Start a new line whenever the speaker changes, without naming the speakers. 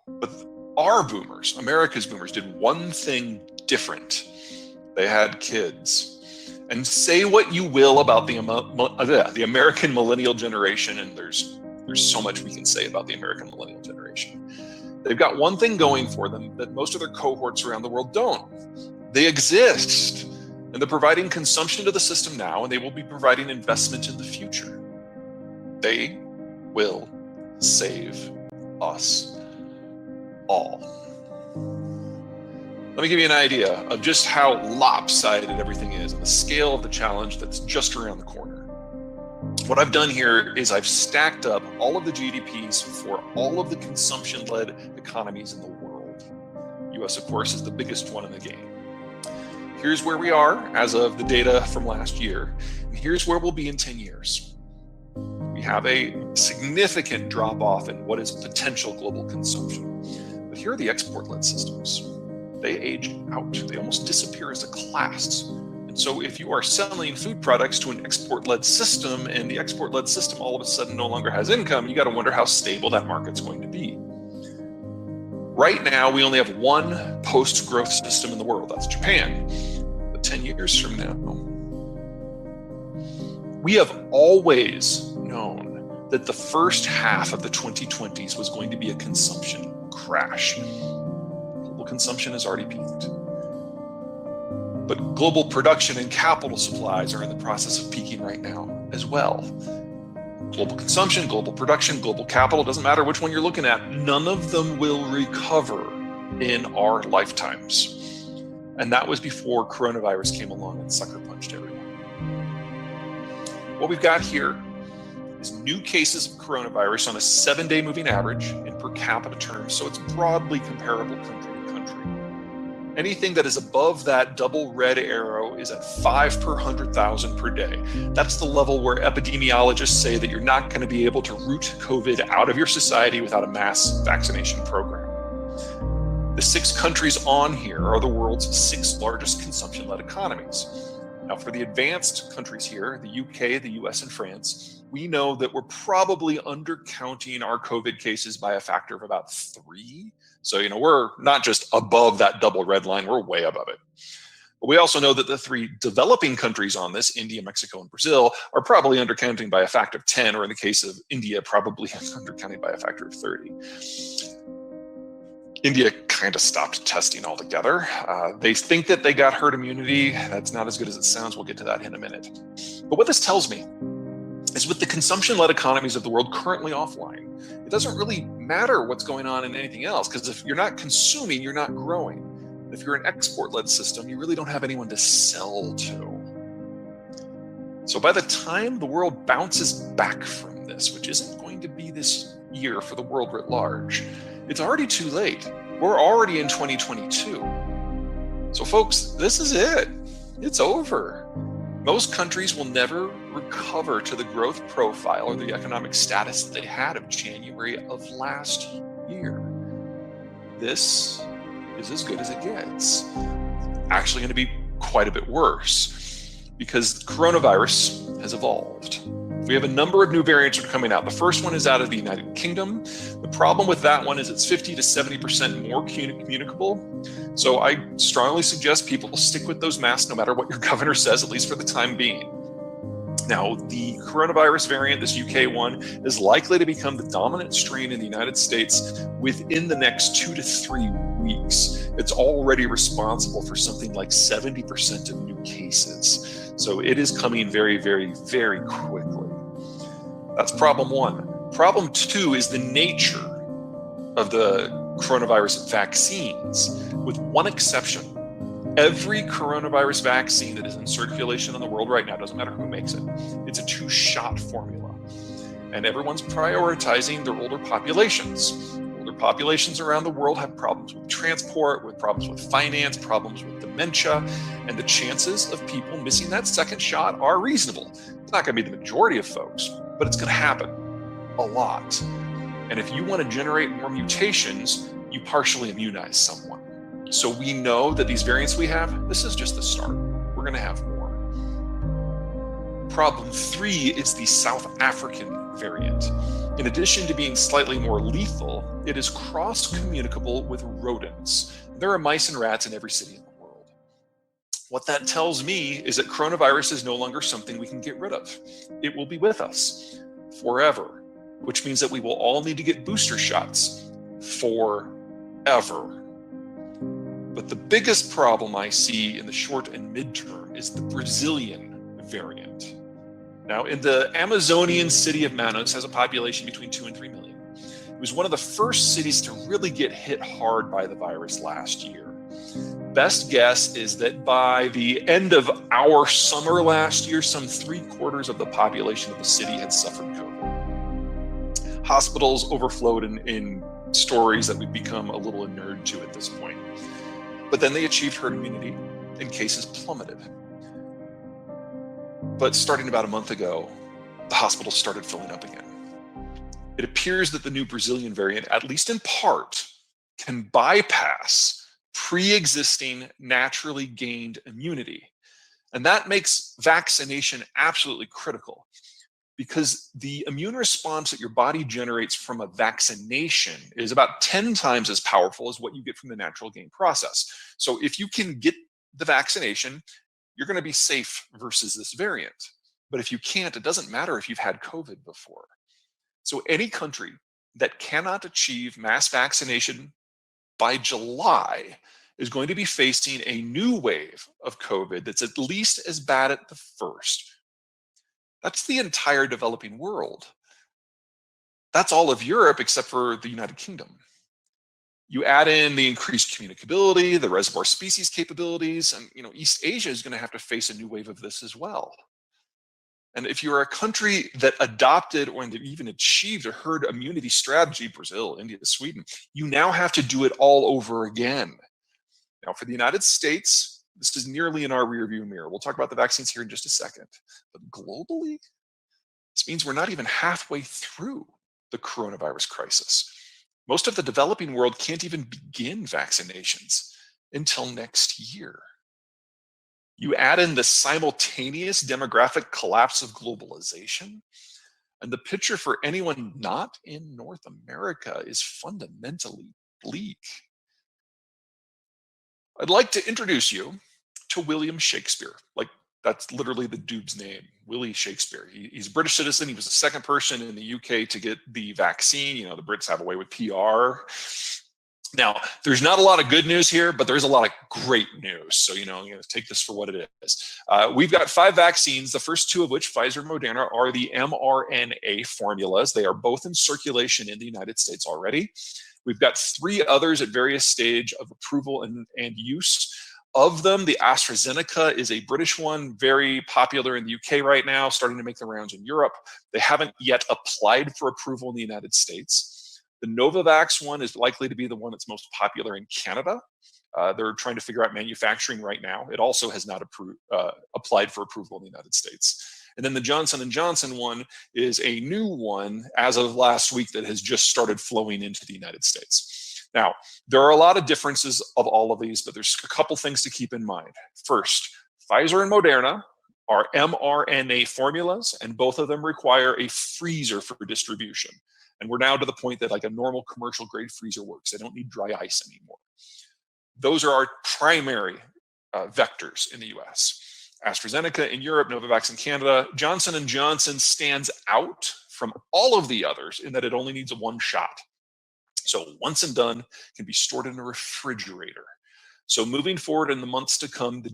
But our boomers, America's boomers, did one thing different. They had kids. And say what you will about the American millennial generation, and there's so much we can say about the American millennial generation. They've got one thing going for them that most of their cohorts around the world don't. They exist, and they're providing consumption to the system now, and they will be providing investment in the future. They will save us all. Let me give you an idea of just how lopsided everything is and the scale of the challenge that's just around the corner. What I've done here is I've stacked up all of the GDPs for all of the consumption-led economies in the world. US, of course, is the biggest one in the game. Here's where we are as of the data from last year, and here's where we'll be in 10 years. We have a significant drop-off in what is potential global consumption. But here are the export-led systems. They age out. They almost disappear as a class. And so if you are selling food products to an export-led system and the export-led system all of a sudden no longer has income, you got to wonder how stable that market's going to be. Right now, we only have one post-growth system in the world. That's Japan. But 10 years from now, we have always known that the first half of the 2020s was going to be a consumption crash. Consumption has already peaked. But global production and capital supplies are in the process of peaking right now as well. Global consumption, global production, global capital, doesn't matter which one you're looking at, none of them will recover in our lifetimes. And that was before coronavirus came along and sucker punched everyone. What we've got here is new cases of coronavirus on a 7-day moving average in per capita terms, so it's broadly comparable country to country. Anything that is above that double red arrow is at 5 per 100,000 per day. That's the level where epidemiologists say that you're not going to be able to root COVID out of your society without a mass vaccination program. The 6 countries on here are the world's 6 largest consumption-led economies. Now, for the advanced countries here, the UK, the US, and France, we know that we're probably undercounting our COVID cases by a factor of about 3. So, we're not just above that double red line, we're way above it. But we also know that the 3 developing countries on this, India, Mexico, and Brazil, are probably undercounting by a factor of 10, or in the case of India, probably undercounting by a factor of 30. India kind of stopped testing altogether. They think that they got herd immunity. That's not as good as it sounds. We'll get to that in a minute. But what this tells me is with the consumption-led economies of the world currently offline, it doesn't really matter what's going on in anything else, because if you're not consuming, you're not growing. If you're an export-led system, you really don't have anyone to sell to. So by the time the world bounces back from this, which isn't going to be this year for the world writ large, it's already too late. We're already in 2022. So folks, this is it. It's over. Most countries will never recover to the growth profile or the economic status that they had of January of last year. This is as good as it gets. Actually going to be quite a bit worse because coronavirus has evolved. We have a number of new variants that are coming out. The first one is out of the United Kingdom. The problem with that one is it's 50 to 70% more communicable. So I strongly suggest people stick with those masks no matter what your governor says, at least for the time being. Now, the coronavirus variant, this UK one, is likely to become the dominant strain in the United States within the next 2 to 3 weeks. It's already responsible for something like 70% of new cases. So it is coming very, very, very quickly. That's problem one. Problem two is the nature of the coronavirus vaccines, with one exception. Every coronavirus vaccine that is in circulation in the world right now, doesn't matter who makes it, it's a 2-shot formula. And everyone's prioritizing their older populations. Older populations around the world have problems with transport, with problems with finance, problems with dementia, and the chances of people missing that second shot are reasonable. It's not going to be the majority of folks, but it's going to happen a lot. And if you want to generate more mutations, you partially immunize someone. So we know that these variants we have, this is just the start. We're going to have more. Problem 3 is the South African variant. In addition to being slightly more lethal, it is cross-communicable with rodents. There are mice and rats in every city in the world. What that tells me is that coronavirus is no longer something we can get rid of. It will be with us forever, which means that we will all need to get booster shots forever. But the biggest problem I see in the short and midterm is the Brazilian variant. Now, in the Amazonian city of Manaus has a population between 2 and 3 million. It was one of the first cities to really get hit hard by the virus last year. Best guess is that by the end of our summer last year, some 3/4 of the population of the city had suffered COVID. Hospitals overflowed in stories that we've become a little inured to at this point. But then they achieved herd immunity and cases plummeted. But starting about a month ago, the hospitals started filling up again. It appears that the new Brazilian variant, at least in part, can bypass pre-existing naturally gained immunity. And that makes vaccination absolutely critical, because the immune response that your body generates from a vaccination is about 10 times as powerful as what you get from the natural gain process. So if you can get the vaccination, you're going to be safe versus this variant. But if you can't, it doesn't matter if you've had COVID before. So any country that cannot achieve mass vaccination by July is going to be facing a new wave of COVID that's at least as bad as the first. That's the entire developing world. That's all of Europe except for the United Kingdom. You add in the increased communicability, the reservoir species capabilities, and East Asia is going to have to face a new wave of this as well. And if you're a country that adopted or even achieved a herd immunity strategy, Brazil, India, Sweden, you now have to do it all over again. Now, for the United States, this is nearly in our rearview mirror. We'll talk about the vaccines here in just a second. But globally, this means we're not even halfway through the coronavirus crisis. Most of the developing world can't even begin vaccinations until next year. You add in the simultaneous demographic collapse of globalization, and the picture for anyone not in North America is fundamentally bleak. I'd like to introduce you to William Shakespeare. That's literally the dude's name, Willie Shakespeare. He's a British citizen. He was the second person in the UK to get the vaccine. The Brits have a way with PR. Now, there's not a lot of good news here, but there's a lot of great news. So, I'm going to take this for what it is. We've got 5 vaccines, the first 2 of which, Pfizer and Moderna, are the mRNA formulas. They are both in circulation in the United States already. We've got 3 others at various stage of approval and use. Of them, the AstraZeneca is a British one, very popular in the UK right now, starting to make the rounds in Europe. They haven't yet applied for approval in the United States. The Novavax one is likely to be the one that's most popular in Canada. They're trying to figure out manufacturing right now. It also has not applied for approval in the United States. And then the Johnson & Johnson one is a new one as of last week that has just started flowing into the United States. Now, there are a lot of differences of all of these, but there's a couple things to keep in mind. First, Pfizer and Moderna are mRNA formulas, and both of them require a freezer for distribution. And we're now to the point that like a normal commercial grade freezer works. They don't need dry ice anymore. Those are our primary vectors in the US. AstraZeneca in Europe, Novavax in Canada. Johnson & Johnson stands out from all of the others in that it only needs 1 shot. So once and done, can be stored in a refrigerator. So moving forward in the months to come, the